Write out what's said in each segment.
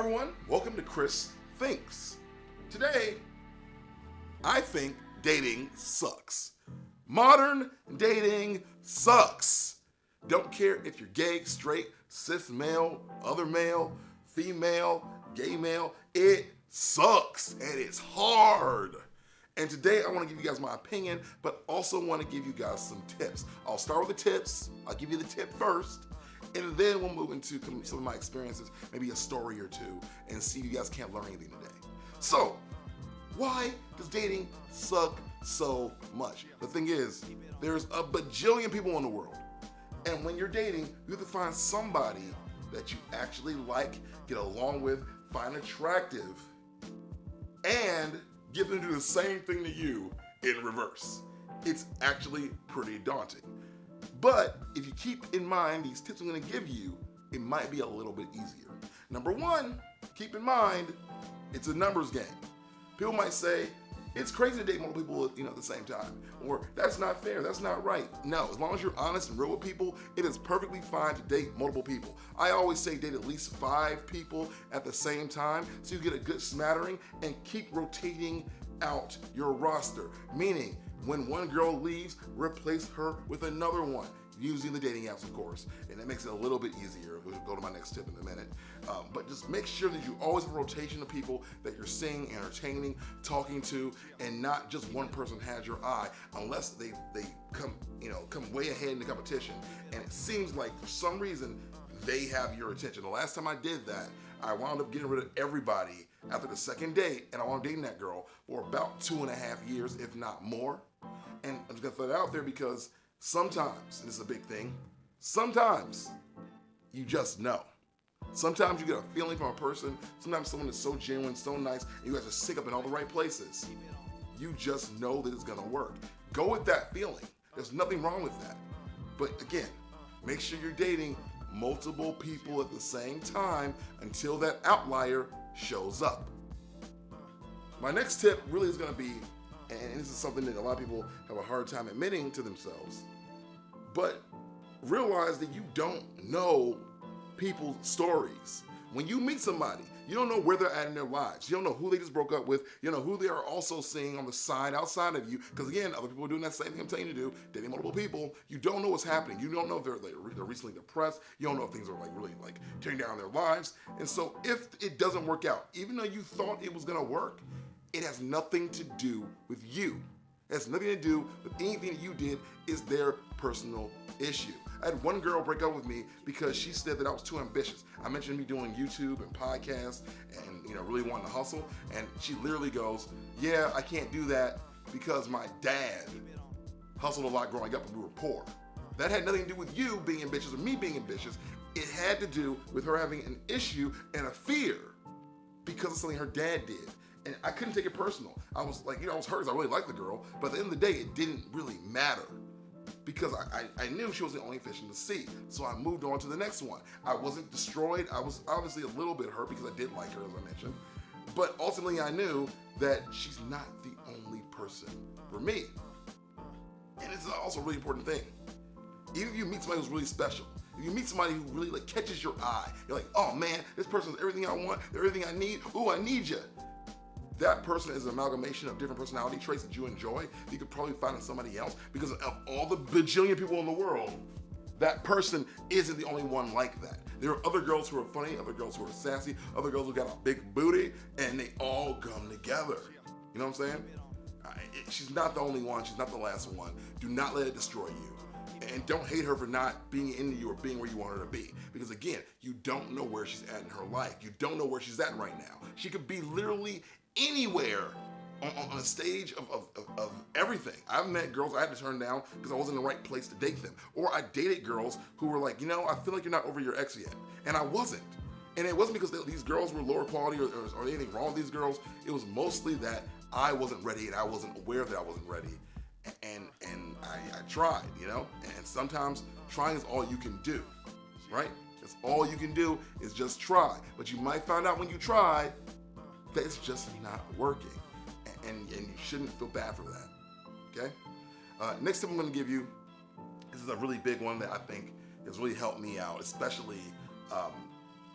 Everyone, welcome to Chris Thinks. Today, I think dating sucks. Modern dating sucks. Don't care if you're gay, straight, cis male, other male, female, gay male, it sucks and it's hard. And today I want to give you guys my opinion, but also want to give you guys some tips. I'll start with the tips. I'll give you the tip first. And then we'll move into some of my experiences, maybe a story or two, and see if you guys can't learn anything today. So, why does dating suck so much? The thing is, there's a bajillion people in the world. And when you're dating, you have to find somebody that you actually like, get along with, find attractive, and get them to do the same thing to you in reverse. It's actually pretty daunting. But if you keep in mind these tips I'm going to give you, it might be a little bit easier. Number one, keep in mind, it's a numbers game. People might say, it's crazy to date multiple people, at the same time. Or, that's not fair, that's not right. No, as long as you're honest and real with people, it is perfectly fine to date multiple people. I always say date at least 5 people at the same time so you get a good smattering and keep rotating out your roster. Meaning, when one girl leaves, replace her with another one. Using the dating apps, of course, and that makes it a little bit easier. We'll go to my next tip in a minute. But just make sure that you always have a rotation of people that you're seeing, entertaining, talking to, and not just one person has your eye, unless they come way ahead in the competition. And it seems like for some reason they have your attention. The last time I did that, I wound up getting rid of everybody after the second date, and I wound up dating that girl for about 2.5 years, if not more. And I'm just gonna throw that out there because sometimes, and this is a big thing, sometimes you just know. Sometimes you get a feeling from a person, sometimes someone is so genuine, so nice, and you guys are sync up in all the right places. You just know that it's gonna work. Go with that feeling. There's nothing wrong with that. But again, make sure you're dating multiple people at the same time until that outlier shows up. My next tip really is gonna be, and this is something that a lot of people have a hard time admitting to themselves, but realize that you don't know people's stories. When you meet somebody, you don't know where they're at in their lives. You don't know who they just broke up with. You don't know who they are also seeing on the side outside of you. Because again, other people are doing that same thing I'm telling you to do, dating multiple people. You don't know what's happening. You don't know if they're recently depressed. You don't know if things are really tearing down their lives. And so if it doesn't work out, even though you thought it was gonna work, it has nothing to do with you. It has nothing to do with anything that you did. Is their personal issue. I had one girl break up with me because she said that I was too ambitious. I mentioned me doing YouTube and podcasts and really wanting to hustle, and she literally goes, yeah, I can't do that because my dad hustled a lot growing up and we were poor. That had nothing to do with you being ambitious or me being ambitious. It had to do with her having an issue and a fear because of something her dad did. And I couldn't take it personal. I was like, I was hurt. I really liked the girl, but at the end of the day, it didn't really matter because I knew she was the only fish in the sea. So I moved on to the next one. I wasn't destroyed. I was obviously a little bit hurt because I did like her, as I mentioned. But ultimately, I knew that she's not the only person for me. And it's also a really important thing. Even if you meet somebody who's really special, if you meet somebody who really catches your eye, you're like, oh man, this person's everything I want, they're everything I need. Ooh, I need you. That person is an amalgamation of different personality traits that you enjoy. You could probably find in somebody else because of all the bajillion people in the world. That person isn't the only one like that. There are other girls who are funny, other girls who are sassy, other girls who got a big booty, and they all come together. You know what I'm saying? She's not the only one. She's not the last one. Do not let it destroy you. And don't hate her for not being into you or being where you want her to be. Because again, you don't know where she's at in her life. You don't know where she's at right now. She could be literally anywhere on a stage of everything. I've met girls I had to turn down because I wasn't in the right place to date them. Or I dated girls who were like, I feel like you're not over your ex yet. And I wasn't. And it wasn't because these girls were lower quality or anything wrong with these girls. It was mostly that I wasn't ready and I wasn't aware that I wasn't ready. And I tried, and sometimes trying is all you can do, right? That's all you can do is just try. But you might find out when you try that it's just not working. And you shouldn't feel bad for that, okay? Next tip I'm gonna give you, this is a really big one that I think has really helped me out, especially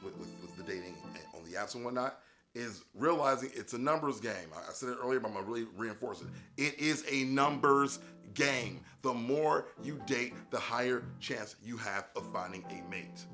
with the dating on the apps and whatnot is realizing it's a numbers game. I said it earlier, but I'm gonna really reinforce it. It is a numbers game. The more you date, the higher chance you have of finding a mate.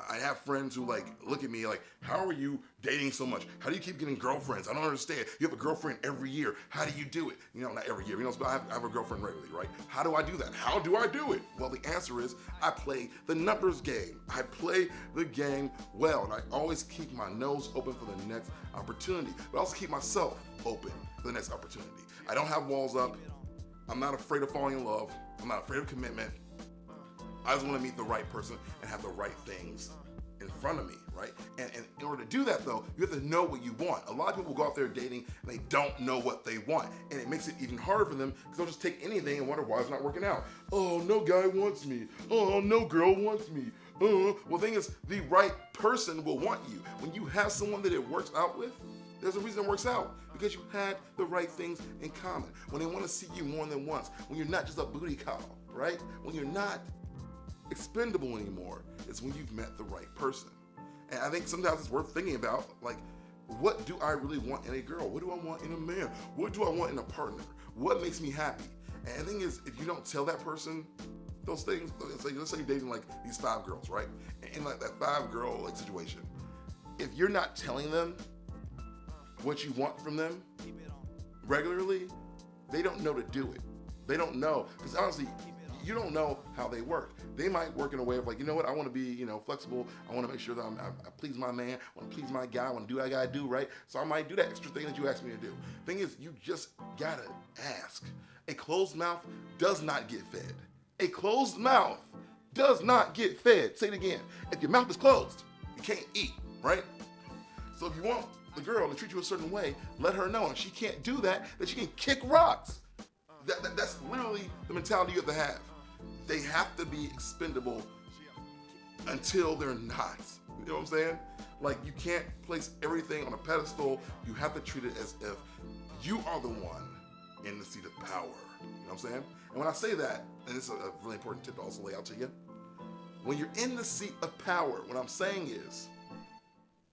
I have friends who like look at me like, how are you dating so much? How do you keep getting girlfriends? I don't understand. You have a girlfriend every year. How do you do it? You know, not every year. You know, I have a girlfriend regularly, right? How do I do that? How do I do it? Well, the answer is I play the numbers game. I play the game well, and I always keep my nose open for the next opportunity, but I also keep myself open for the next opportunity. I don't have walls up. I'm not afraid of falling in love. I'm not afraid of commitment. I just want to meet the right person and have the right things in front of me, right? And in order to do that, though, you have to know what you want. A lot of people go out there dating and they don't know what they want. And it makes it even harder for them because they'll just take anything and wonder why it's not working out. Oh, no guy wants me. Oh, no girl wants me. Well, the thing is, the right person will want you. When you have someone that it works out with, there's a reason it works out, because you had the right things in common. When they want to see you more than once, when you're not just a booty call, right? When you're not expendable anymore, it's when you've met the right person. And I think sometimes it's worth thinking about, like, what do I really want in a girl? What do I want in a man? What do I want in a partner? What makes me happy? And the thing is, if you don't tell that person those things, let's say you're dating like these 5 girls, right? In like that 5-girl like situation, if you're not telling them what you want from them regularly, they don't know to do it. They don't know, because honestly, you don't know how they work. They might work in a way of like, you know what, I want to be, flexible. I want to make sure that I please my man. I want to please my guy. I want to do what I gotta do, right? So I might do that extra thing that you asked me to do. Thing is, you just gotta ask. A closed mouth does not get fed. A closed mouth does not get fed. Say it again. If your mouth is closed, you can't eat, right? So if you want the girl to treat you a certain way, let her know. And she can't do that she can kick rocks. That's literally the mentality you have to have. They have to be expendable until they're not. You know what I'm saying? Like, you can't place everything on a pedestal. You have to treat it as if you are the one in the seat of power. You know what I'm saying? And when I say that, and this is a really important tip to also lay out to you, when you're in the seat of power, what I'm saying is,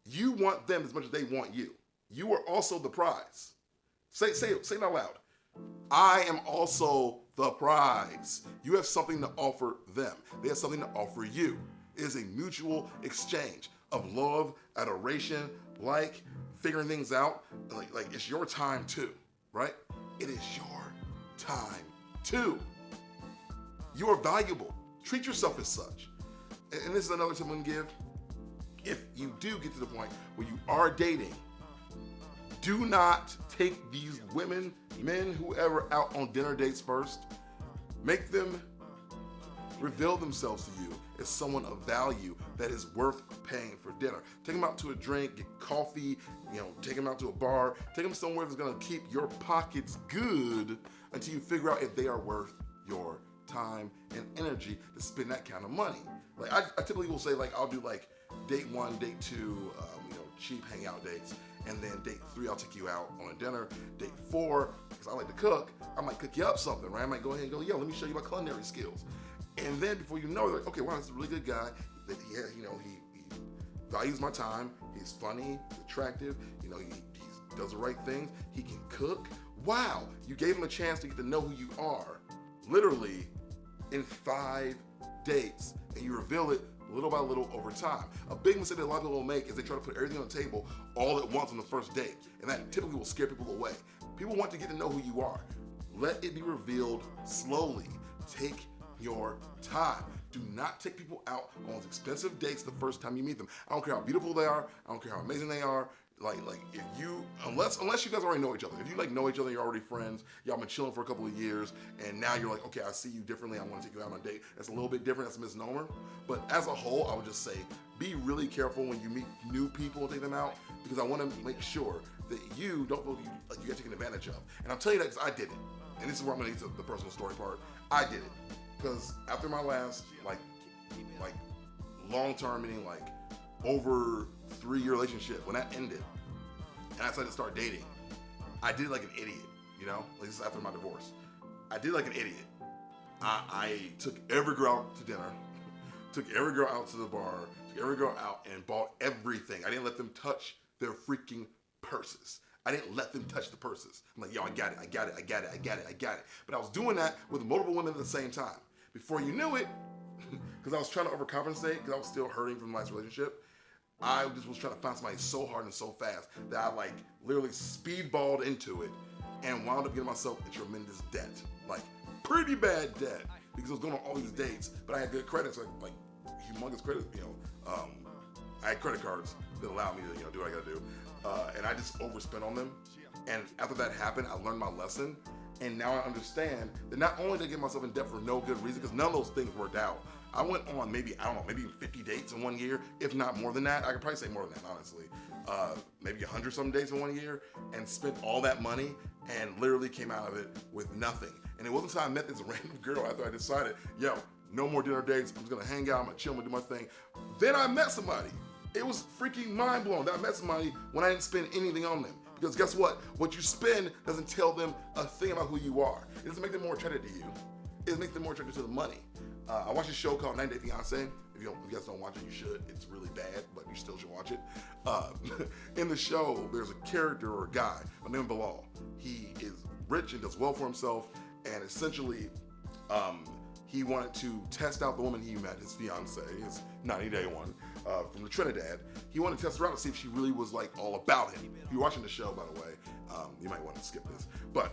you want them as much as they want you. You are also the prize. Say it out loud. I am also the prize. You have something to offer them. They have something to offer you. It is a mutual exchange of love, adoration, figuring things out. Like it's your time too, right? It is your time too. You are valuable. Treat yourself as such. And this is another tip I'm gonna give. If you do get to the point where you are dating, do not take these women, men, whoever, out on dinner dates first. Make them reveal themselves to you as someone of value that is worth paying for dinner. Take them out to a drink, get coffee, take them out to a bar, take them somewhere that's gonna keep your pockets good until you figure out if they are worth your time and energy to spend that kind of money. Like I typically will say, like, I'll do like date 1, date 2, cheap hangout dates. And then date 3, I'll take you out on a dinner. Date 4, because I like to cook, I might cook you up something, right? I might go ahead and go, yo, let me show you my culinary skills. And then before you know it, like, okay, wow, this is a really good guy. That he values my time. He's funny, he's attractive. He does the right things. He can cook. Wow, you gave him a chance to get to know who you are, literally in 5 dates, and you reveal it little by little over time. A big mistake that a lot of people will make is they try to put everything on the table all at once on the first date, and that typically will scare people away. People want to get to know who you are. Let it be revealed slowly. Take your time. Do not take people out on expensive dates the first time you meet them. I don't care how beautiful they are. I don't care how amazing they are. If you, unless you guys already know each other. If you know each other, you're already friends, y'all been chilling for a couple of years, and now you're like, okay, I see you differently, I want to take you out on a date. That's a little bit different, that's a misnomer. But as a whole, I would just say, be really careful when you meet new people and take them out, because I want to make sure that you don't feel like you get taken advantage of. And I'm telling you that because I did it. And this is where I'm going to get to the personal story part. I did it. Because after my last, long-term, meaning over 3-year relationship, when that ended, and I decided to start dating, I did like an idiot, this is after my divorce. I did like an idiot. I took every girl out to dinner, Took every girl out to the bar, took every girl out and bought everything. I didn't let them touch their freaking purses. I didn't let them touch the purses. I'm like, yo, I got it. But I was doing that with multiple women at the same time. Before you knew it, because I was trying to overcompensate, because I was still hurting from the last relationship, I just was trying to find somebody so hard and so fast that I like literally speedballed into it and wound up getting myself in tremendous debt. Like, pretty bad debt, because I was going on all these dates, but I had good credit, so like humongous credit, I had credit cards that allowed me to, do what I gotta do. And I just overspent on them. And after that happened, I learned my lesson. And now I understand that not only did I get myself in debt for no good reason, because none of those things worked out. I went on maybe 50 dates in 1 year, if not more than that. I could probably say more than that, honestly. Maybe 100 some dates in 1 year, and spent all that money and literally came out of it with nothing. And it wasn't until I met this random girl after I decided, yo, no more dinner dates. I'm just gonna hang out, I'm gonna chill, I'm gonna do my thing. Then I met somebody. It was freaking mind blowing that I met somebody when I didn't spend anything on them. Because guess what? What you spend doesn't tell them a thing about who you are. It doesn't make them more attracted to you. It makes them more attracted to the money. I watched a show called 90 Day Fiancé. If you guys don't watch it, you should. It's really bad, but you still should watch it. In the show, there's a character or a guy by the name of Bilal. He is rich and does well for himself, and essentially, he wanted to test out the woman he met, his fiance, his 90-day one, from the Trinidad. He wanted to test her out to see if she really was like all about him. If you're watching the show, by the way, you might want to skip this, but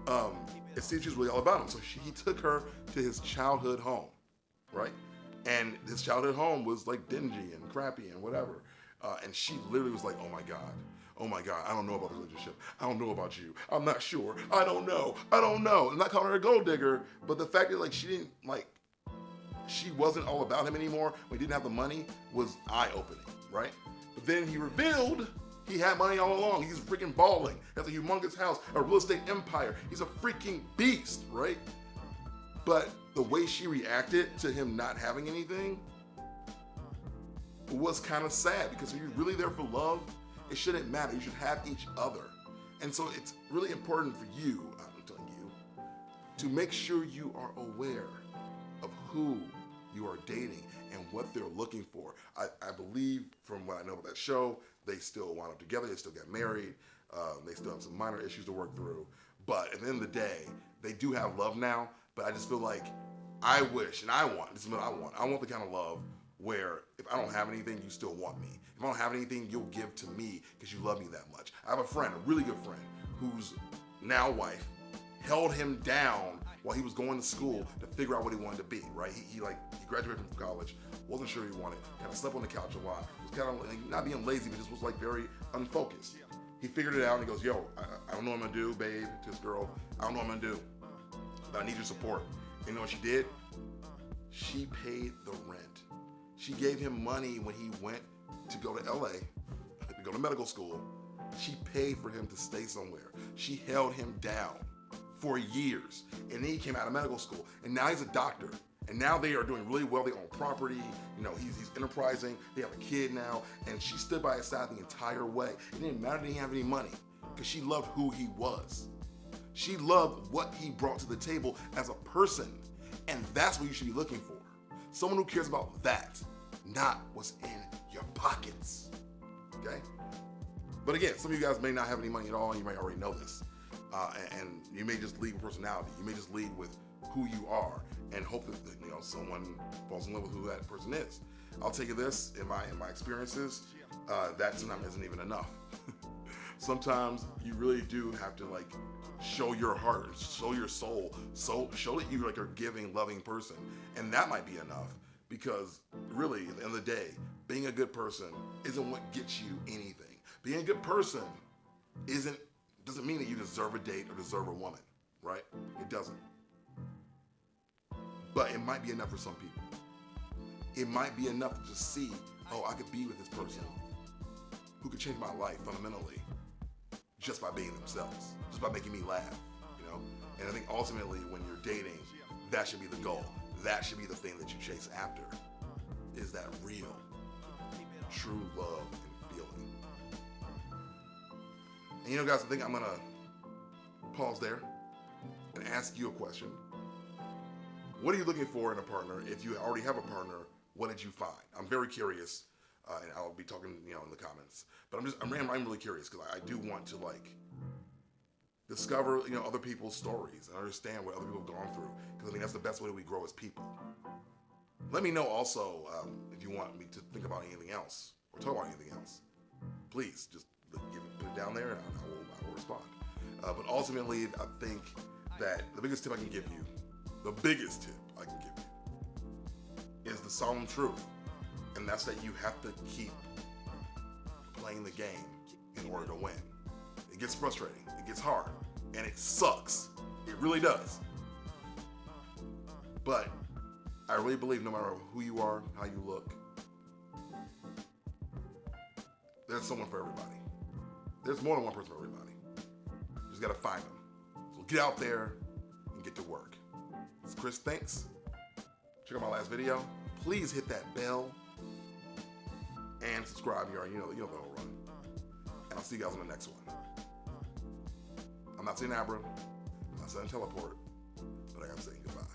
and see if she's really all about him. So he took her to his childhood home, right? And his childhood home was like dingy and crappy and whatever. And she literally was like, oh my God, I don't know about the relationship. I don't know about you. I'm not sure. I don't know. I'm not calling her a gold digger, but the fact that like she wasn't all about him anymore when he didn't have the money was eye-opening, right? But then he revealed he had money all along. He's freaking balling. He has a humongous house, a real estate empire. He's a freaking beast, right? But the way she reacted to him not having anything was kind of sad, because if you're really there for love, it shouldn't matter. You should have each other. And so it's really important for you, I'm telling you, to make sure you are aware of who you are dating and what they're looking for. I believe from what I know about that show, they still wound up together. They still got married. They still have some minor issues to work through. But at the end of the day, they do have love now. But I just feel like I wish, and I want, this is what I want. I want the kind of love where if I don't have anything, you still want me. If I don't have anything, you'll give to me because you love me that much. I have a friend, a really good friend, whose now wife held him down while he was going to school to figure out what he wanted to be, right? He graduated from college, wasn't sure he wanted, kind of slept on the couch a lot, was kind of like, not being lazy, but just was like very unfocused. He figured it out and he goes, yo, I don't know what I'm gonna do, babe, to this girl. I don't know what I'm gonna do, but I need your support. And you know what she did? She paid the rent. She gave him money when he went to go to LA, to go to medical school. She paid for him to stay somewhere. She held him down for years. And then he came out of medical school. And now he's a doctor. And now they are doing really well. They own property. He's enterprising. They have a kid now. And she stood by his side the entire way. It didn't matter that he didn't have any money, because she loved who he was. She loved what he brought to the table as a person. And that's what you should be looking for. Someone who cares about that, not what's in your pockets, okay? But again, some of you guys may not have any money at all, and you might already know this. And you may just lead with personality. You may just lead with who you are and hope that someone falls in love with who that person is. I'll tell you this, in my experiences, that sometimes isn't even enough. Sometimes you really do have to like show your heart, show your soul, show that you like are a giving, loving person. And that might be enough, because really, at the end of the day, being a good person isn't what gets you anything. Being a good person doesn't mean that you deserve a date or deserve a woman, right? It doesn't. But it might be enough for some people. It might be enough to just see, oh, I could be with this person who could change my life fundamentally just by being themselves, just by making me laugh, And I think ultimately when you're dating, that should be the goal. That should be the thing that you chase after, is that real, true love and feeling. And guys, I think I'm gonna pause there and ask you a question. What are you looking for in a partner? If you already have a partner, what did you find? I'm very curious, and I'll be talking, in the comments. But I'm really curious because I do want to discover, other people's stories and understand what other people have gone through. Because I think that's the best way that we grow as people. Let me know also if you want me to think about anything else or talk about anything else. Please just put it down there, and I will respond. But ultimately, I think that the biggest tip I can give you, is the solemn truth, and that's that you have to keep playing the game in order to win. It gets frustrating, it gets hard, and it sucks. It really does. But I really believe no matter who you are, how you look, there's someone for everybody. There's more than one person for everybody. You just gotta find them. So get out there and get to work. This is Chris Thinks. Check out my last video. Please hit that bell and subscribe. You know the whole run. And I'll see you guys on the next one. I'm not saying Abra, I'm not saying teleport, but I am saying goodbye.